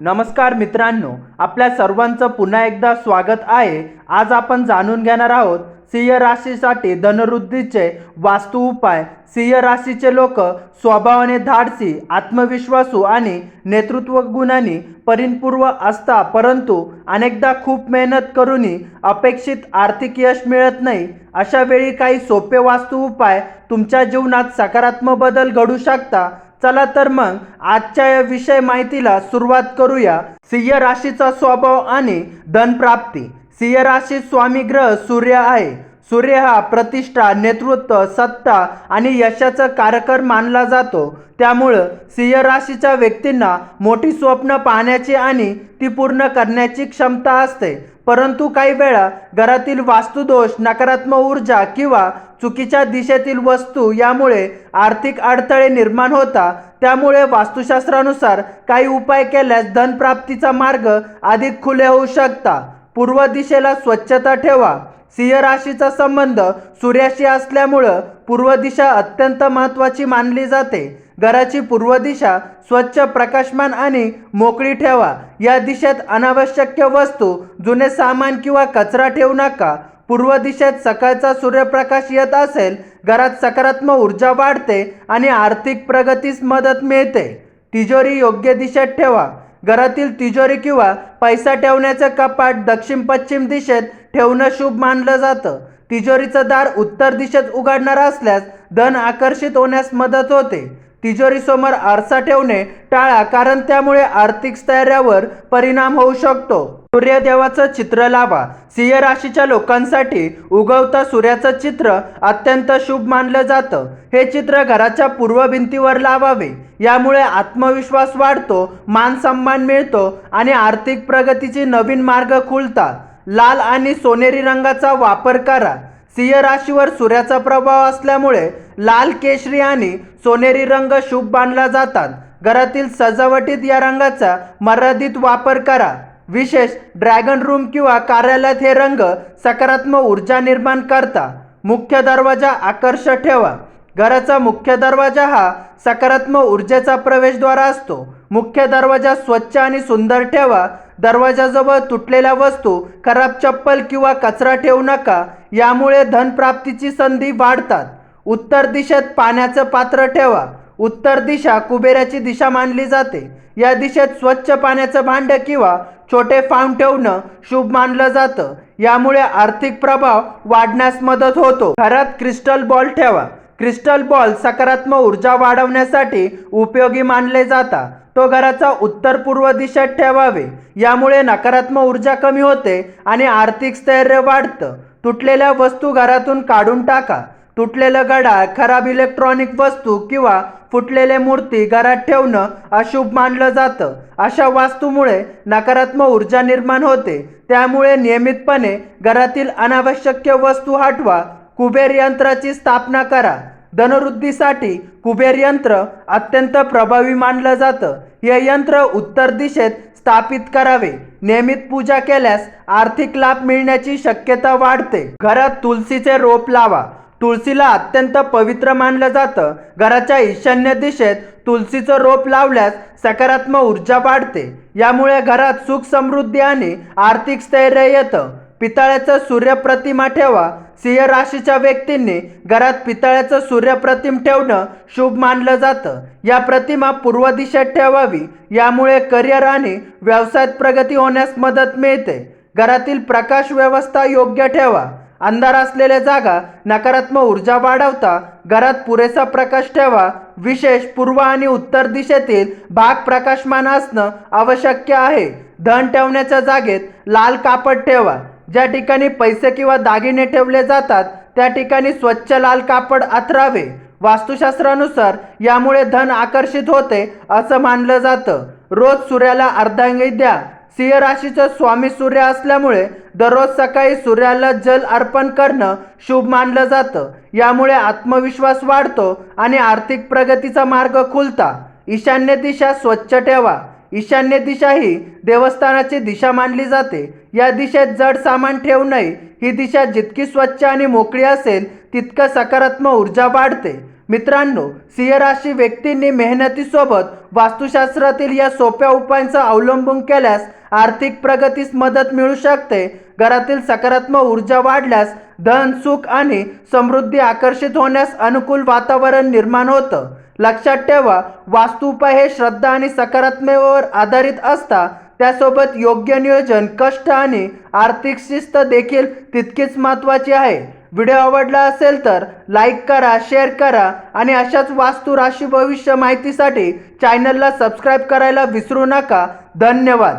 नमस्कार मित्रांनो, आपल्या सर्वांचं पुन्हा एकदा स्वागत आहे। आज आपण जाणून घेणार आहोत सिंह राशीसाठी धनवृद्धीचे वास्तु उपाय। सिंह राशीचे लोक स्वभावाने धाडसी, आत्मविश्वासू आणि नेतृत्व गुणांनी परिपूर्ण असतात, परंतु अनेकदा खूप मेहनत करूनही अपेक्षित आर्थिक यश मिळत नाही। अशा वेळी काही सोपे वास्तु उपाय तुमच्या जीवनात सकारात्मक बदल घडू शकतात। चला तर मग आजच्या या विषय माहितीला सुरुवात करूया। सिंह राशीचा स्वभाव आणि धनप्राप्ती। सिंह राशीत स्वामी ग्रह सूर्य आहे। सूर्य हा प्रतिष्ठा, नेतृत्व, सत्ता आणि यशाचा कारक मानला जातो। त्यामुळे सिंह राशीच्या व्यक्तींना मोठी स्वप्न पाहण्याची आणि ती पूर्ण करण्याची क्षमता असते, परंतु काही वेळा घरातील वास्तुदोष, नकारात्मक ऊर्जा किंवा चुकीच्या दिशेतील वस्तू यामुळे आर्थिक अडथळे निर्माण होतात। त्यामुळे वास्तुशास्त्रानुसार काही उपाय केल्यास धनप्राप्तीचा मार्ग अधिक खुले होऊ शकतात। पूर्व दिशेला स्वच्छता ठेवा। सिंह राशीचा संबंध सूर्याशी असल्यामुळे पूर्व दिशा अत्यंत महत्त्वाची मानली जाते। घराची पूर्व दिशा स्वच्छ, प्रकाशमान आणि मोकळी ठेवा। या दिशेत अनावश्यक वस्तू, जुने सामान किंवा कचरा ठेवू नका। पूर्व दिशेत सकाळचा सूर्यप्रकाश येत असेल, घरात सकारात्मक ऊर्जा वाढते आणि आर्थिक प्रगतीस मदत मिळते। तिजोरी योग्य दिशेत ठेवा। घरातील तिजोरी किंवा पैसा ठेवण्याचे कपाट दक्षिण-पश्चिम दिशेत ठेवणं शुभ मानलं जातं। तिजोरीचं दार उत्तर दिशेत उघडणार असल्यास धन आकर्षित होण्यास मदत होते। तिजोरीसमोर आरसा ठेवणे टाळा, कारण त्यामुळे आर्थिक स्थैर्यावर परिणाम होऊ शकतो। सूर्यदेवाचं चित्र लावा। सिंह राशीच्या लोकांसाठी उगवता सूर्याचं चित्र अत्यंत शुभ मानलं जातं। हे चित्र घराच्या पूर्व भिंतीवर लावावे। यामुळे आत्मविश्वास वाढतो, मान सन्मान मिळतो आणि आर्थिक प्रगतीचे नवीन मार्ग खुलतात। लाल आणि सोनेरी रंगाचा वापर करा। सिंह राशीवर सूर्याचा प्रभाव असल्यामुळे लाल, केशरी आणि सोनेरी रंग शुभ मानला जातात। घरातील सजावटीत या रंगाचा मर्यादित वापर करा। विशेष ड्रॅगन रूम किंवा कार्यालयात हे रंग सकारात्मक ऊर्जा निर्माण करतात। मुख्य दरवाजा आकर्षक ठेवा। घराचा मुख्य दरवाजा हा सकारात्मक ऊर्जेचा प्रवेशद्वार असतो। मुख्य दरवाजा स्वच्छ आणि सुंदर ठेवा। दरवाजाजवळ तुटलेल्या वस्तू, खराब चप्पल किंवा कचरा ठेवू नका, यामुळे धनप्राप्तीची संधी वाढतात। उत्तर दिशेत पाण्याचं पात्र ठेवा। उत्तर दिशा कुबेराची दिशा मानली जाते। या दिशेत स्वच्छ पाण्याचं भांडं किंवा छोटे फाउंटन ठेवणं शुभ मानलं जातं। यामुळे आर्थिक प्रभाव वाढण्यास मदत होतो। घरात क्रिस्टल बॉल ठेवा। क्रिस्टल बॉल सकारात्मक ऊर्जा वाढवण्यासाठी उपयोगी मानले जातात। तो घराचा उत्तर पूर्व दिशेत ठेवावे। यामुळे नकारात्मक ऊर्जा कमी होते आणि आर्थिक स्थैर्य वाढतं। तुटलेल्या वस्तू घरातून काढून टाका। तुटलेलं घड्याळ, खराब इलेक्ट्रॉनिक वस्तू किंवा फुटलेले मूर्ती घरात ठेवणं अशुभ मानलं जातं। अशा वास्तूमुळे नकारात्मक ऊर्जा निर्माण होते। त्यामुळे नियमितपणे घरातील अनावश्यक वस्तू हटवा। कुबेर यंत्राची स्थापना करा। धनवृद्धीसाठी कुबेर यंत्र अत्यंत प्रभावी मानलं जातं। हे यंत्र उत्तर दिशेत स्थापित करावे। नियमित पूजा केल्यास आर्थिक लाभ मिळण्याची शक्यता वाढते। घरात तुळशीचे रोप लावा। तुळशीला अत्यंत पवित्र मानलं जातं। घराच्या ईशान्य दिशेत तुळशीचं रोप लावल्यास सकारात्मक ऊर्जा वाढते। यामुळे घरात सुख, समृद्धी आणि आर्थिक स्थैर्य येतं। पितळाचं सूर्यप्रतिमा ठेवा। सिंह राशीच्या व्यक्तींनी घरात पितळाचं सूर्यप्रतिम ठेवणं शुभ मानलं जातं। या प्रतिमा पूर्व दिशेत ठेवावी। यामुळे करिअर आणि व्यवसायात प्रगती होण्यास मदत मिळते। घरातील प्रकाश व्यवस्था योग्य ठेवा। अंधार असलेल्या जागा नकारात्मक ऊर्जा वाढवतात। घरात पुरेसा प्रकाश ठेवा। विशेष पूर्व आणि उत्तर दिशेतील भाग प्रकाशमान असणं आवश्यक आहे। धन ठेवण्याच्या जागेत लाल कापड ठेवा। ज्या ठिकाणी पैसे किंवा दागिने ठेवले जातात त्या ठिकाणी स्वच्छ लाल कापड अंथरावे। वास्तुशास्त्रानुसार यामुळे धन आकर्षित होते असं मानलं जातं। रोज सूर्याला अर्धांगी द्या। सिंह राशीचा स्वामी सूर्य असल्यामुळे दररोज सकाळी सूर्याला जल अर्पण करणं शुभ मानलं जातं। यामुळे आत्मविश्वास वाढतो आणि आर्थिक प्रगतीचा मार्ग खुलता। ईशान्य दिशा स्वच्छ ठेवा। ईशान्य दिशा ही देवस्थानाची दिशा मानली जाते। या दिशेत जड सामान ठेवू नये। ही दिशा जितकी स्वच्छ आणि मोकळी असेल तितकं सकारात्मक ऊर्जा वाढते। मित्रांनो, सिंह राशी व्यक्तींनी मेहनतीसोबत वास्तुशास्त्रातील या सोप्या उपायांचा अवलंबून केल्यास आर्थिक प्रगतीस मदत मिळू शकते. घरातील सकारात्मक ऊर्जा वाढल्यास धन, सुख आणि समृद्धी आकर्षित होण्यास अनुकूल वातावरण निर्माण होतं. लक्षात ठेवा, वास्तु उपाय हे श्रद्धा आणि सकारात्मकतेवर आधारित असतात. त्यासोबत योग्य नियोजन, कष्ट आणि आर्थिक शिस्त देखील तितकीच महत्त्वाची आहे. व्हिडिओ आवडला असेल तर लाईक करा, शेअर करा आणि अशाच वास्तु, राशी, भविष्य माहितीसाठी चॅनलला सबस्क्राईब करायला विसरू नका. धन्यवाद.